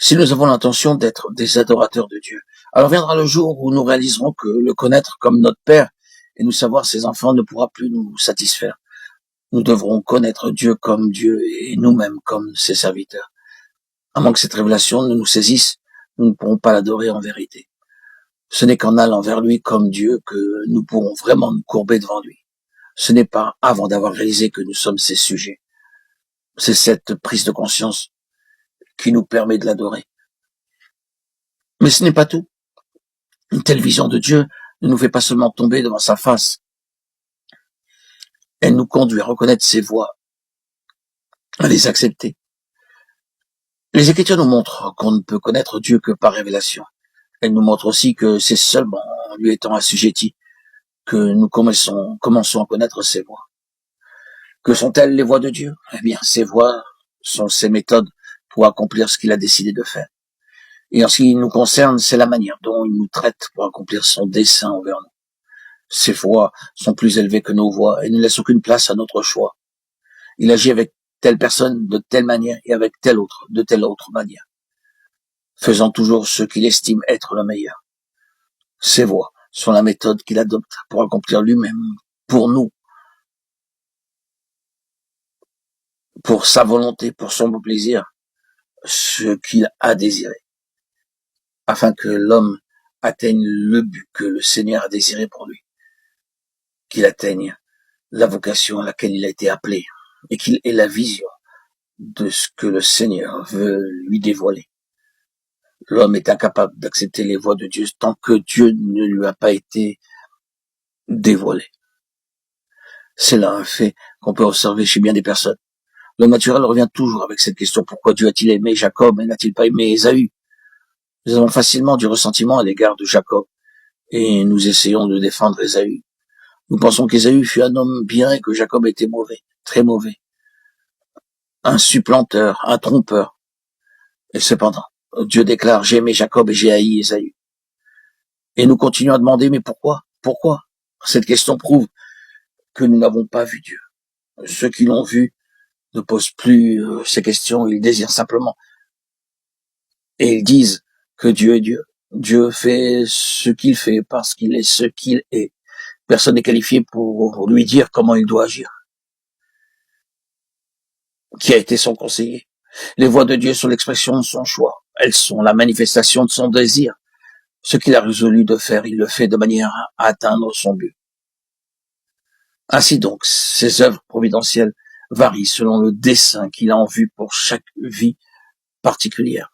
Si nous avons l'intention d'être des adorateurs de Dieu, alors viendra le jour où nous réaliserons que le connaître comme notre Père et nous savoir ses enfants ne pourra plus nous satisfaire. Nous devrons connaître Dieu comme Dieu et nous-mêmes comme ses serviteurs. À moins que cette révélation ne nous saisisse, nous ne pourrons pas l'adorer en vérité. Ce n'est qu'en allant vers lui comme Dieu que nous pourrons vraiment nous courber devant lui. Ce n'est pas avant d'avoir réalisé que nous sommes ses sujets. C'est cette prise de conscience qui nous permet de l'adorer. Mais ce n'est pas tout. Une telle vision de Dieu ne nous fait pas seulement tomber devant sa face. Elle nous conduit à reconnaître ses voies, à les accepter. Les Écritures nous montrent qu'on ne peut connaître Dieu que par révélation. Elles nous montrent aussi que c'est seulement en lui étant assujettis que nous commençons à connaître ses voies. Que sont-elles les voies de Dieu? Eh bien, ses voies sont ses méthodes pour accomplir ce qu'il a décidé de faire. Et en ce qui nous concerne, c'est la manière dont il nous traite pour accomplir son dessein envers nous. Ses voies sont plus élevées que nos voies et ne laissent aucune place à notre choix. Il agit avec telle personne de telle manière et avec telle autre de telle autre manière, faisant toujours ce qu'il estime être le meilleur. Ses voies sont la méthode qu'il adopte pour accomplir lui-même, pour nous, pour sa volonté, pour son beau plaisir, ce qu'il a désiré, afin que l'homme atteigne le but que le Seigneur a désiré pour lui, qu'il atteigne la vocation à laquelle il a été appelé et qu'il ait la vision de ce que le Seigneur veut lui dévoiler. L'homme est incapable d'accepter les voies de Dieu tant que Dieu ne lui a pas été dévoilé. C'est là un fait qu'on peut observer chez bien des personnes. L'homme naturel revient toujours avec cette question: pourquoi Dieu a-t-il aimé Jacob et n'a-t-il pas aimé Ésaü? Nous avons facilement du ressentiment à l'égard de Jacob et nous essayons de défendre Ésaü. Nous pensons qu'Ésaü fut un homme bien et que Jacob était mauvais, très mauvais, un supplanteur, un trompeur. Et cependant, Dieu déclare: j'ai aimé Jacob et j'ai haï Ésaü. Et nous continuons à demander: mais pourquoi? Pourquoi? Cette question prouve que nous n'avons pas vu Dieu. Ceux qui l'ont vu ne posent plus ces questions, ils désirent simplement. Et ils disent que Dieu est Dieu. Dieu fait ce qu'il fait parce qu'il est ce qu'il est. Personne n'est qualifié pour lui dire comment il doit agir. Qui a été son conseiller? Les voies de Dieu sont l'expression de son choix. Elles sont la manifestation de son désir. Ce qu'il a résolu de faire, il le fait de manière à atteindre son but. Ainsi donc, ses œuvres providentielles varient selon le dessein qu'il a en vue pour chaque vie particulière.